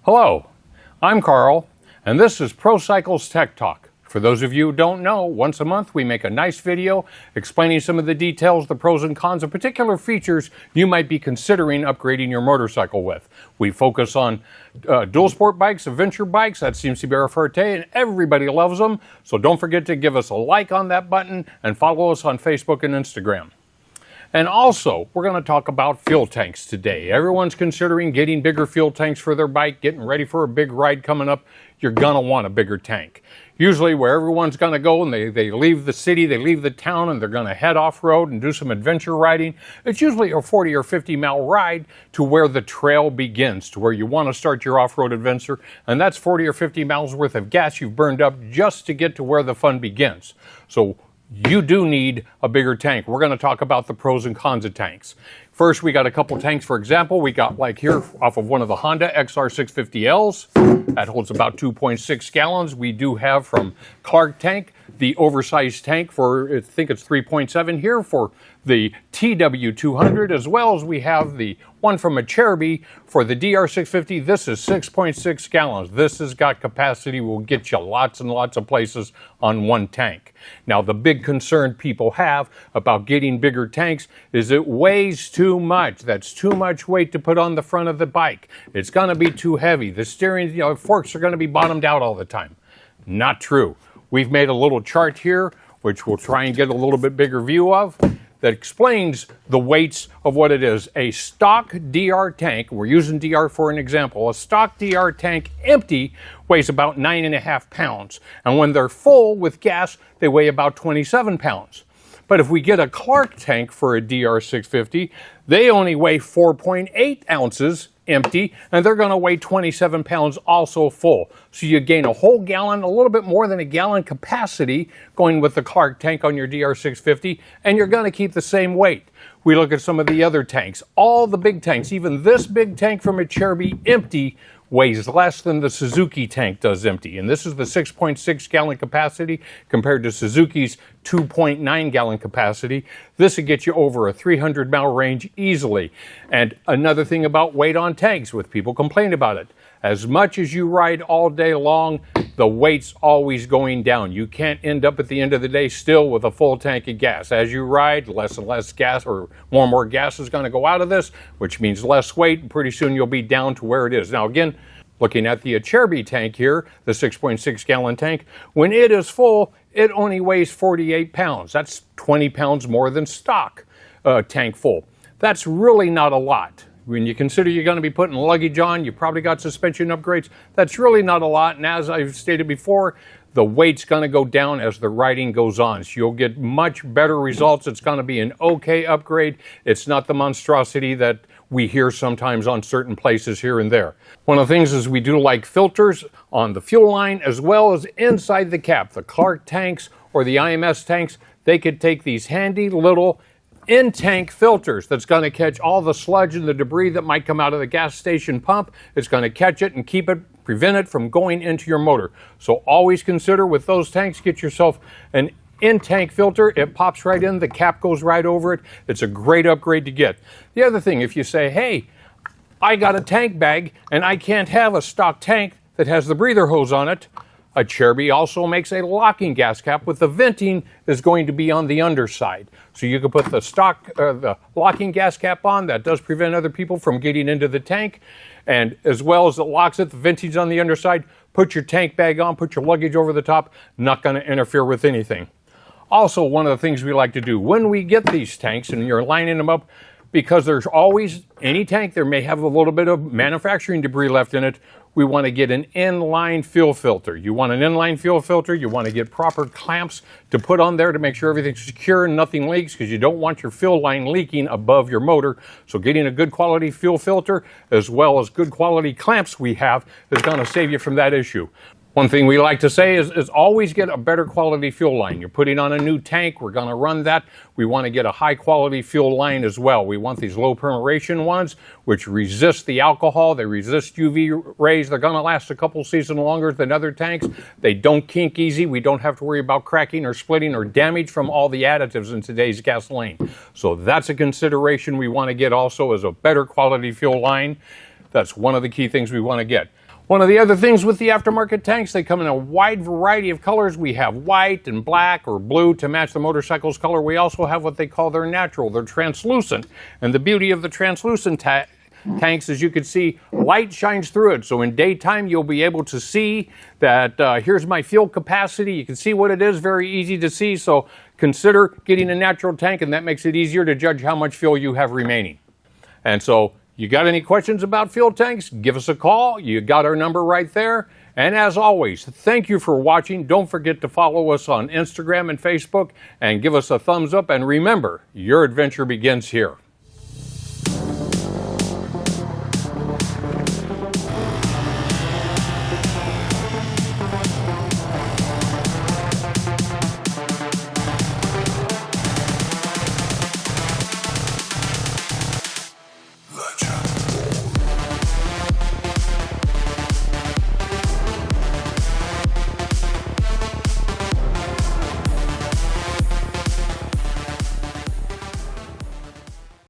Hello, I'm Carl, and this is Pro Cycles Tech Talk. For those of you who don't know, once a month we make a nice video explaining some of the details, the pros and cons of particular features you might be considering upgrading your motorcycle with. We focus on dual sport bikes, adventure bikes. That seems to be our forte, and everybody loves them. So don't forget to give us a like on that button and follow us on Facebook and Instagram. And also, we're going to talk about fuel tanks today. Everyone's considering getting bigger fuel tanks for their bike, getting ready for a big ride coming up. You're going to want a bigger tank. Usually where everyone's going to go and they leave the city, they leave the town, and they're going to head off-road and do some adventure riding, it's usually a 40 or 50-mile ride to where the trail begins, to where you want to start your off-road adventure, and that's 40 or 50 miles worth of gas you've burned up just to get to where the fun begins. So you do need a bigger tank. We're going to talk about the pros and cons of tanks. First, we got a couple tanks. For example, we got like here off of one of the Honda XR650Ls. That holds about 2.6 gallons. We do have from Clark Tank the oversized tank for, I think it's 3.7 here for the TW200, as well as we have the one from a Cherby for the DR650. This is 6.6 gallons. This has got capacity, will get you lots and lots of places on one tank. Now, the big concern people have about getting bigger tanks is it weighs too much. That's too much weight to put on the front of the bike. It's going to be too heavy. The steering, forks are going to be bottomed out all the time. Not true. We've made a little chart here, which we'll try and get a little bit bigger view of, that explains the weights of what it is. A stock DR tank, we're using DR for an example, a stock DR tank empty weighs about 9.5 pounds. And when they're full with gas, they weigh about 27 pounds. But if we get a Clark tank for a DR650, they only weigh 4.8 ounces empty, and they're going to weigh 27 pounds also full. So you gain a whole gallon, a little bit more than a gallon capacity going with the Clark tank on your DR650, and you're going to keep the same weight. We look at some of the other tanks, all the big tanks, even this big tank from a Cherby empty weighs less than the Suzuki tank does empty. And this is the 6.6 gallon capacity compared to Suzuki's 2.9 gallon capacity. This would get you over a 300 mile range easily. And another thing about weight on tanks, with people complain about it, as much as you ride all day long, the weight's always going down. You can't end up at the end of the day still with a full tank of gas. As you ride, less and less gas, or more and more gas is going to go out of this, which means less weight, and pretty soon you'll be down to where it is. Now again, looking at the Cherby tank here, the 6.6 gallon tank, when it is full, it only weighs 48 pounds. That's 20 pounds more than stock tank full. That's really not a lot. When you consider you're going to be putting luggage on, you probably got suspension upgrades, that's really not a lot. And as I've stated before, the weight's going to go down as the riding goes on. So you'll get much better results. It's going to be an okay upgrade. It's not the monstrosity that we hear sometimes on certain places here and there. One of the things is we do like filters on the fuel line as well as inside the cap. The Clark tanks or the IMS tanks, they could take these handy little in-tank filters that's going to catch all the sludge and the debris that might come out of the gas station pump. It's going to catch it and keep it, prevent it from going into your motor. So always consider with those tanks, get yourself an in-tank filter. It pops right in, the cap goes right over it. It's a great upgrade to get. The other thing, if you say, hey, I got a tank bag and I can't have a stock tank that has the breather hose on it, a Cherby also makes a locking gas cap with the venting is going to be on the underside. So you can put the the locking gas cap on. That does prevent other people from getting into the tank. And as well as it locks it, the venting's on the underside. Put your tank bag on, put your luggage over the top. Not going to interfere with anything. Also, one of the things we like to do when we get these tanks and you're lining them up, because there's always, any tank, there may have a little bit of manufacturing debris left in it, we want to get an inline fuel filter. You want an inline fuel filter, you want to get proper clamps to put on there to make sure everything's secure and nothing leaks, because you don't want your fuel line leaking above your motor. So getting a good quality fuel filter as well as good quality clamps we have is going to save you from that issue. One thing we like to say is always get a better quality fuel line. You're putting on a new tank, we're going to run that. We want to get a high quality fuel line as well. We want these low permeation ones, which resist the alcohol, they resist UV rays. They're going to last a couple seasons longer than other tanks. They don't kink easy. We don't have to worry about cracking or splitting or damage from all the additives in today's gasoline. So that's a consideration we want to get also, as a better quality fuel line. That's one of the key things we want to get. One of the other things with the aftermarket tanks, they come in a wide variety of colors. We have white and black or blue to match the motorcycle's color. We also have what they call their natural, they're translucent. And the beauty of the translucent tanks, as you can see, light shines through it. So in daytime, you'll be able to see that here's my fuel capacity. You can see what it is, very easy to see. So consider getting a natural tank, and that makes it easier to judge how much fuel you have remaining. And so, you got any questions about fuel tanks? Give us a call. You got our number right there. And as always, thank you for watching. Don't forget to follow us on Instagram and Facebook and give us a thumbs up. And remember, your adventure begins here.